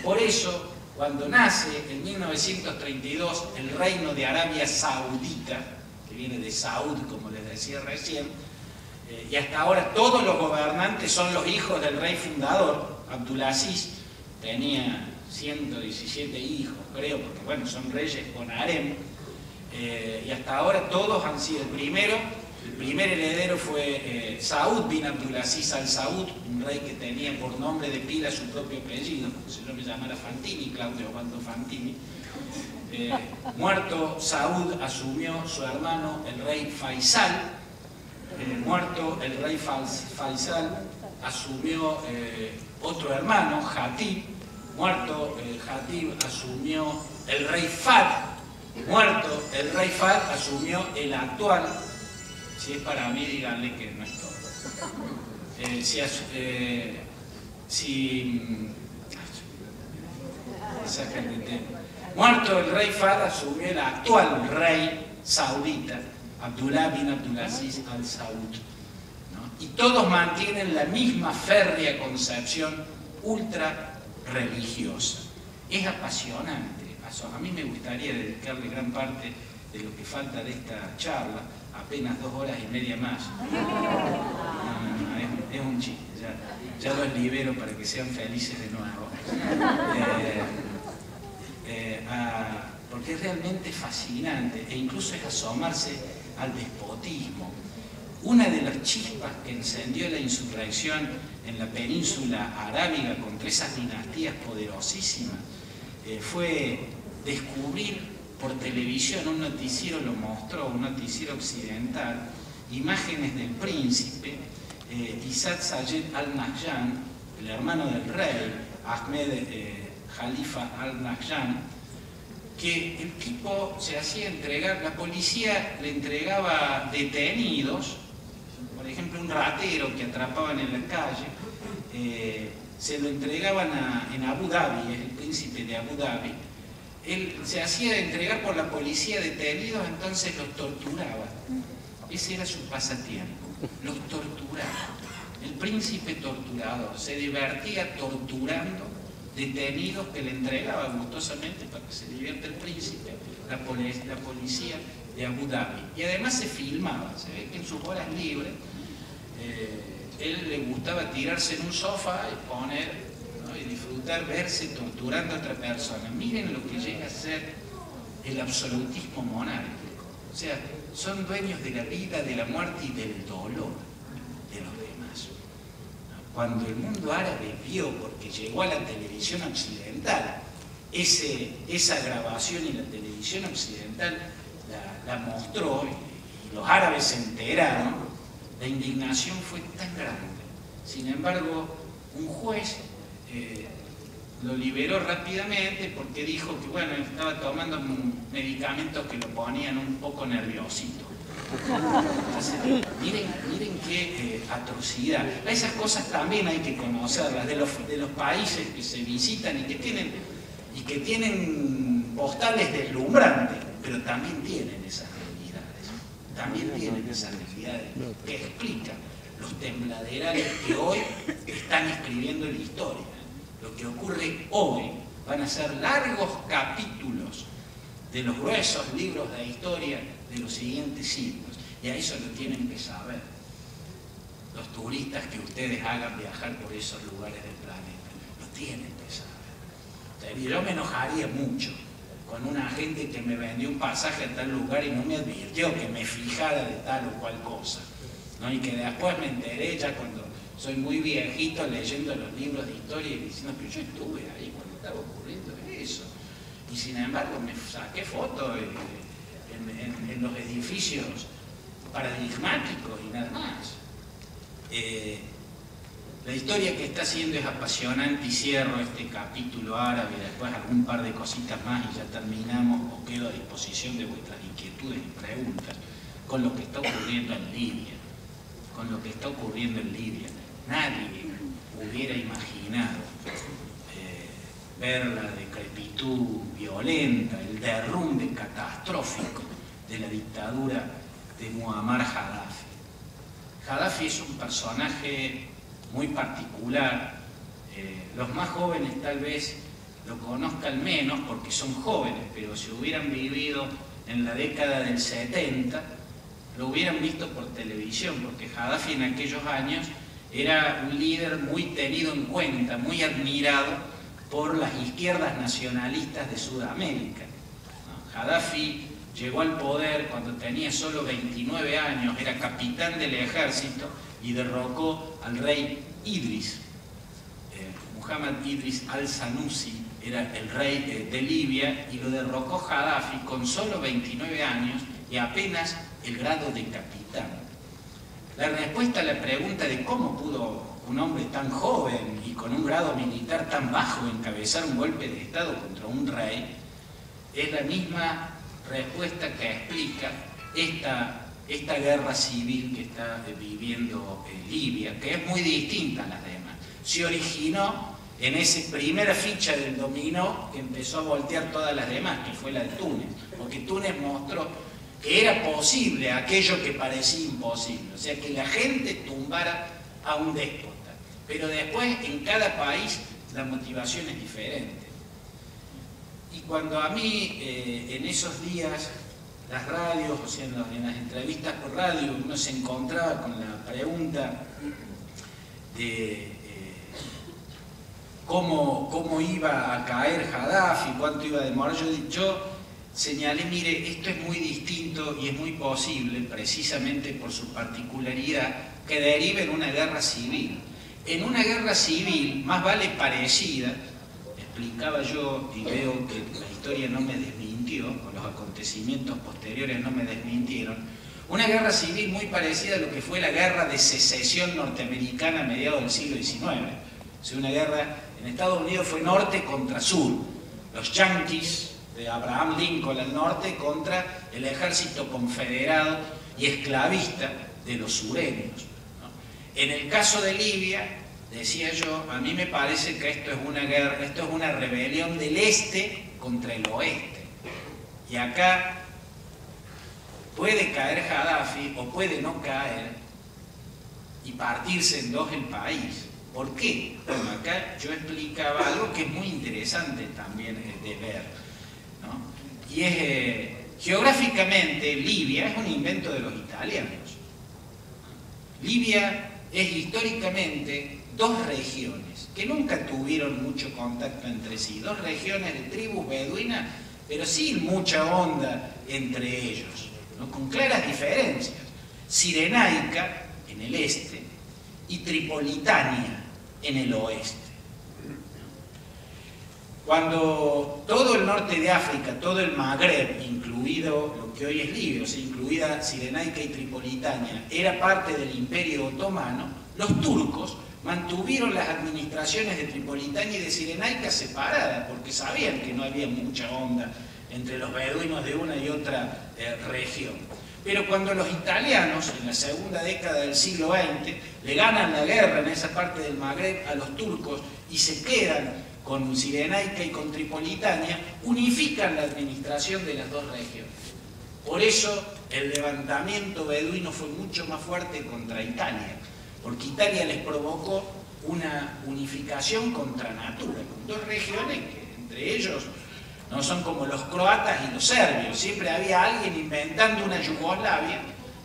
Por eso, cuando nace en 1932 el reino de Arabia Saudita, que viene de Saud, como les decía recién, y hasta ahora todos los gobernantes son los hijos del rey fundador. Abdulaziz tenía 117 hijos, creo, porque bueno, son reyes con harem, y hasta ahora todos han sido. El primer heredero fue Saud bin Abdulaziz al Saud, un rey que tenía por nombre de pila su propio apellido, si yo me llamara Fantini, Claudio Osvaldo Fantini. Muerto Saud, asumió su hermano el rey Faisal. Muerto el rey Faisal, asumió otro hermano, Hatib. Muerto Hatib, asumió el rey Fahd. Muerto el rey Fahd, asumió el actual. Si es para mí, díganle que no es todo. Muerto el rey Fahd, asumió el actual rey saudita, Abdullah bin Abdulaziz al Saud, ¿no? Y todos mantienen la misma férrea concepción ultra religiosa. Es apasionante. A mí me gustaría dedicarle gran parte de lo que falta de esta charla, apenas 2 horas y media más. No, es un chiste, ya los libero para que sean felices de nuevo. Porque es realmente fascinante, e incluso es asomarse al despotismo. Una de las chispas que encendió la insurrección en la península arábiga contra esas dinastías poderosísimas fue descubrir por televisión, un noticiero lo mostró, un noticiero occidental, imágenes del príncipe Isaac Sayed al-Nahyan, el hermano del rey Ahmed Khalifa al-Nahyan, que el tipo se hacía entregar, la policía le entregaba detenidos, por ejemplo un ratero que atrapaban en la calle, se lo entregaban en Abu Dhabi, es el príncipe de Abu Dhabi. Él se hacía entregar por la policía detenidos, entonces los torturaba. Ese era su pasatiempo, los torturaba. El príncipe torturador se divertía torturando detenidos que le entregaba gustosamente para que se divierta el príncipe, la policía de Abu Dhabi. Y además se filmaba, se ve que en sus horas libres él le gustaba tirarse en un sofá y poner, ¿no?, y disfrutar, verse torturando a otra persona. Miren lo que llega a ser el absolutismo monárquico. O sea, son dueños de la vida, de la muerte y del dolor de los demás. Cuando el mundo árabe vio, porque llegó a la televisión occidental, esa grabación, y la televisión occidental la mostró, y los árabes se enteraron, la indignación fue tan grande. Sin embargo, un juez lo liberó rápidamente porque dijo que, bueno, estaba tomando medicamentos que lo ponían un poco nerviosito. Entonces, miren qué atrocidad. Esas cosas también hay que conocerlas, de los países que se visitan y que tienen postales deslumbrantes, pero también tienen esas realidades. También tienen esas realidades que explican los tembladerales que hoy están escribiendo en la historia. Lo que ocurre hoy van a ser largos capítulos de los gruesos libros de historia de los siguientes siglos. Y a eso lo tienen que saber los turistas que ustedes hagan viajar por esos lugares del planeta. Lo tienen que saber. Y yo me enojaría mucho con una gente que me vendió un pasaje a tal lugar y no me advirtió que me fijara de tal o cual cosa, ¿no? Y que después me enteré ya cuando soy muy viejito leyendo los libros de historia y diciendo que yo estuve ahí cuando estaba ocurriendo eso. Y sin embargo me saqué fotos en los edificios paradigmáticos y nada más. La historia que está haciendo es apasionante y cierro este capítulo árabe, después algún par de cositas más y ya terminamos, o quedo a disposición de vuestras inquietudes y preguntas, con lo que está ocurriendo en Libia. Con lo que está ocurriendo en Libia. Nadie hubiera imaginado ver la decrepitud violenta, el derrumbe catastrófico de la dictadura de Muammar Gaddafi. Gaddafi es un personaje muy particular. Los más jóvenes tal vez lo conozcan menos porque son jóvenes, pero si hubieran vivido en la década del 70, lo hubieran visto por televisión, porque Gaddafi en aquellos años era un líder muy tenido en cuenta, muy admirado por las izquierdas nacionalistas de Sudamérica. Gaddafi llegó al poder cuando tenía solo 29 años, era capitán del ejército y derrocó al rey Idris. Muhammad Idris al-Sanusi era el rey de Libia y lo derrocó Gaddafi con solo 29 años y apenas el grado de capitán. La respuesta a la pregunta de cómo pudo un hombre tan joven y con un grado militar tan bajo encabezar un golpe de Estado contra un rey es la misma respuesta que explica esta guerra civil que está viviendo Libia, que es muy distinta a las demás. Se originó en esa primera ficha del dominó que empezó a voltear todas las demás, que fue la de Túnez, porque Túnez mostró que era posible aquello que parecía imposible, o sea, que la gente tumbara a un déspota, pero después en cada país la motivación es diferente. Y cuando a mí en esos días las radios, o sea, en las entrevistas por radio, uno se encontraba con la pregunta de cómo iba a caer Gaddafi, cuánto iba a demorar, yo señalé, mire, esto es muy distinto y es muy posible, precisamente por su particularidad, que derive en una guerra civil. En una guerra civil, más vale parecida, explicaba yo, y veo que la historia no me desmintió, o los acontecimientos posteriores no me desmintieron, una guerra civil muy parecida a lo que fue la guerra de secesión norteamericana a mediados del siglo XIX. O sea, una guerra en Estados Unidos fue norte contra sur, los yanquis de Abraham Lincoln al norte contra el ejército confederado y esclavista de los sureños, ¿no? En el caso de Libia, decía yo, a mí me parece que esto es una guerra, esto es una rebelión del este contra el oeste. Y acá puede caer Gaddafi o puede no caer y partirse en dos el país. ¿Por qué? Bueno, acá yo explicaba algo que es muy interesante también de ver, ¿no? Y es, geográficamente, Libia es un invento de los italianos. Libia es históricamente dos regiones que nunca tuvieron mucho contacto entre sí, dos regiones de tribus beduinas, pero sin mucha onda entre ellos, ¿no? Con claras diferencias. Cirenaica en el este y Tripolitania en el oeste. Cuando todo el norte de África, todo el Magreb, incluido lo que hoy es Libia, o sea, incluida Cirenaica y Tripolitania, era parte del Imperio Otomano, los turcos mantuvieron las administraciones de Tripolitania y de Cirenaica separadas, porque sabían que no había mucha onda entre los beduinos de una y otra región. Pero cuando los italianos, en la segunda década del siglo XX, le ganan la guerra en esa parte del Magreb a los turcos y se quedan con Cirenaica y con Tripolitania, unifican la administración de las dos regiones. Por eso el levantamiento beduino fue mucho más fuerte contra Italia, porque Italia les provocó una unificación contra natura, con dos regiones que entre ellos no son como los croatas y los serbios. Siempre había alguien inventando una Yugoslavia.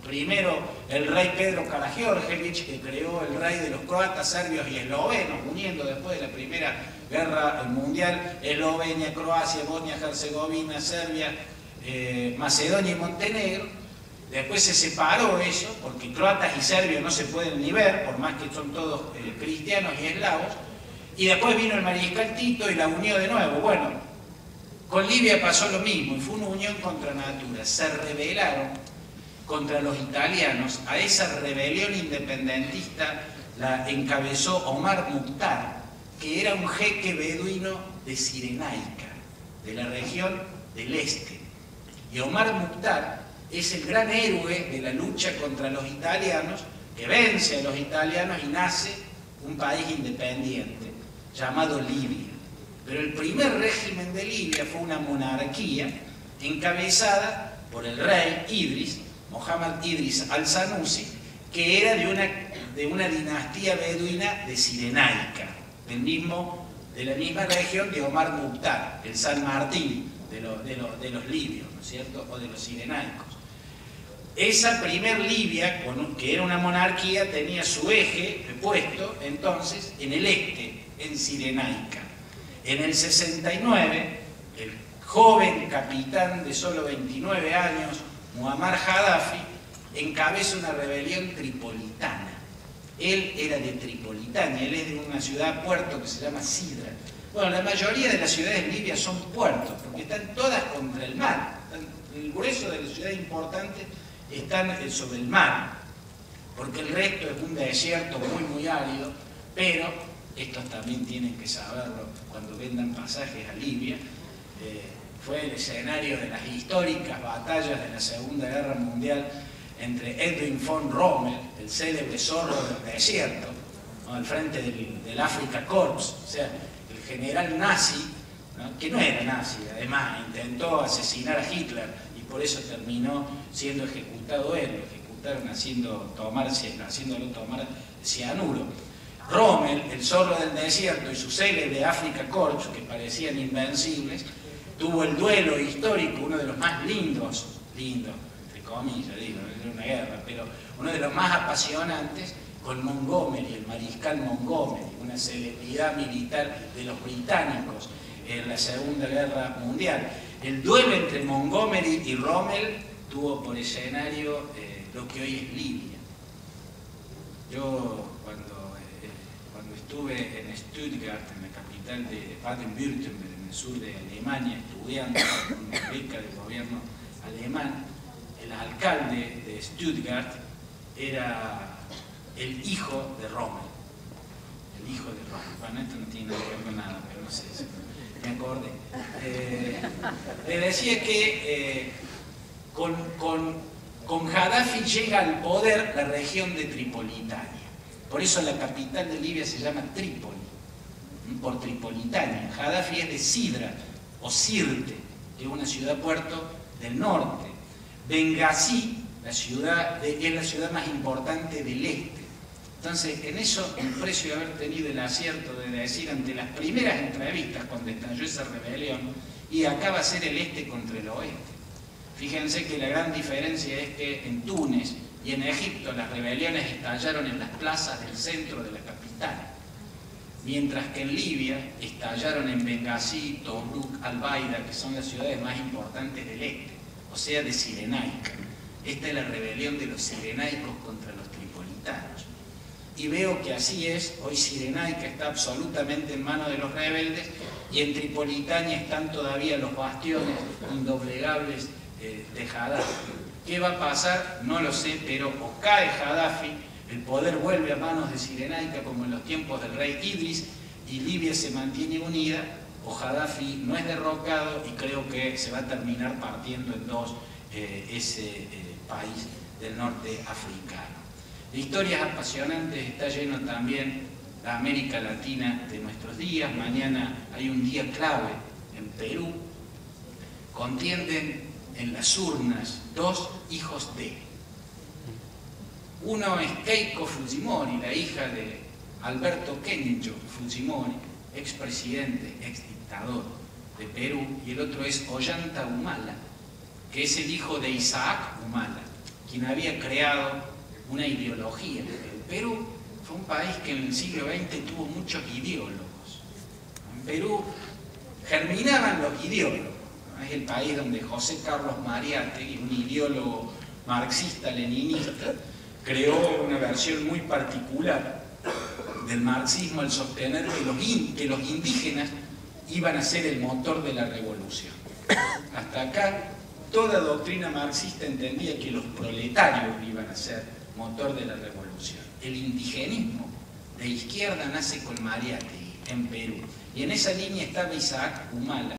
Primero el rey Pedro Karađorđević, que creó el rey de los croatas, serbios y eslovenos, uniendo después de la Primera Guerra Mundial Eslovenia, Croacia, Bosnia, Herzegovina, Serbia, Macedonia y Montenegro. Después se separó eso, porque croatas y serbios no se pueden ni ver, por más que son todos cristianos y eslavos. Y después vino el mariscal Tito y la unió de nuevo. Bueno, con Libia pasó lo mismo, y fue una unión contra natura. Se rebelaron contra los italianos. A esa rebelión independentista la encabezó Omar Mukhtar, que era un jeque beduino de Cirenaica, de la región del este. Y Omar Mukhtar es el gran héroe de la lucha contra los italianos, que vence a los italianos y nace un país independiente, llamado Libia. Pero el primer régimen de Libia fue una monarquía encabezada por el rey Idris, Muhammad Idris al-Sanusi, que era de una dinastía beduina de Cirenaica, del mismo de la misma región de Omar Mukhtar, el San Martín de los libios, ¿no es cierto?, o de los cirenaicos. Esa primer Libia, que era una monarquía, tenía su eje puesto entonces en el este, en Cirenaica. En el 69, el joven capitán de solo 29 años, Muammar Gaddafi, encabeza una rebelión tripolitana. Él era de Tripolitania, él es de una ciudad-puerto que se llama Sidra. Bueno, la mayoría de las ciudades libias son puertos, porque están todas contra el mar. El grueso de las ciudades importantes están sobre el mar, porque el resto es un desierto muy árido, pero estos también tienen que saberlo cuando vendan pasajes a Libia. Fue el escenario de las históricas batallas de la Segunda Guerra Mundial entre Erwin von Rommel, el célebre zorro del desierto, ¿no?, al frente del Afrika Korps, o sea, el general nazi, ¿no?, que no era nazi, además intentó asesinar a Hitler y por eso terminó siendo ejecutado él, lo ejecutaron haciéndolo tomar cianuro. Rommel, el zorro del desierto, y su célebre Afrika Korps, que parecían invencibles, tuvo el duelo histórico, uno de los más lindos, entre comillas, digo, no era una guerra, pero uno de los más apasionantes, con Montgomery, el mariscal Montgomery, una celebridad militar de los británicos en la Segunda Guerra Mundial. El duelo entre Montgomery y Rommel tuvo por escenario lo que hoy es Libia. Yo cuando estuve en Stuttgart, en la capital de Baden-Württemberg, en el sur de Alemania, estudiando con una beca del gobierno alemán, el alcalde de Stuttgart era el hijo de Rommel. El hijo de Rommel. Bueno, esto no tiene nada que ver con nada, pero no sé, me acordé. Le decía que con Gaddafi llega al poder la región de Tripolitania. Por eso la capital de Libia se llama Trípoli, por Tripolitania. Gaddafi es de Sidra, o Sirte, que es una ciudad-puerto del norte. Benghazi, es la ciudad más importante del este. Entonces, en eso, el precio de haber tenido el acierto de decir ante las primeras entrevistas, cuando estalló esa rebelión, y acá va a ser el este contra el oeste. Fíjense que la gran diferencia es que en Túnez y en Egipto las rebeliones estallaron en las plazas del centro de la capital, mientras que en Libia estallaron en Benghazi, Tobruk, Al-Baida, que son las ciudades más importantes del este, o sea, de Cirenaica. Esta es la rebelión de los cirenaicos contra los tripolitanos. Y veo que así es, hoy Cirenaica está absolutamente en manos de los rebeldes y en Tripolitania están todavía los bastiones indoblegables de Gaddafi. ¿Qué va a pasar? No lo sé, pero o cae Gaddafi, el poder vuelve a manos de Cirenaica como en los tiempos del rey Idris y Libia se mantiene unida, o Gaddafi no es derrocado y creo que se va a terminar partiendo en dos ese país del norte africano. De historias apasionantes está lleno también la América Latina de nuestros días. Mañana hay un día clave en Perú. Contienden en las urnas dos hijos de. Uno es Keiko Fujimori, la hija de Alberto Kenjo Fujimori, expresidente, exdictador de Perú, y el otro es Ollanta Humala, que es el hijo de Isaac Humala, quien había creado una ideología. El Perú fue un país que en el siglo XX tuvo muchos ideólogos. En Perú germinaban los ideólogos. Es el país donde José Carlos Mariátegui, un ideólogo marxista-leninista, creó una versión muy particular del marxismo al sostener que los indígenas iban a ser el motor de la revolución. Hasta acá, toda doctrina marxista entendía que los proletarios iban a ser motor de la revolución. El indigenismo de izquierda nace con Mariátegui en Perú. Y en esa línea estaba Isaac Humala,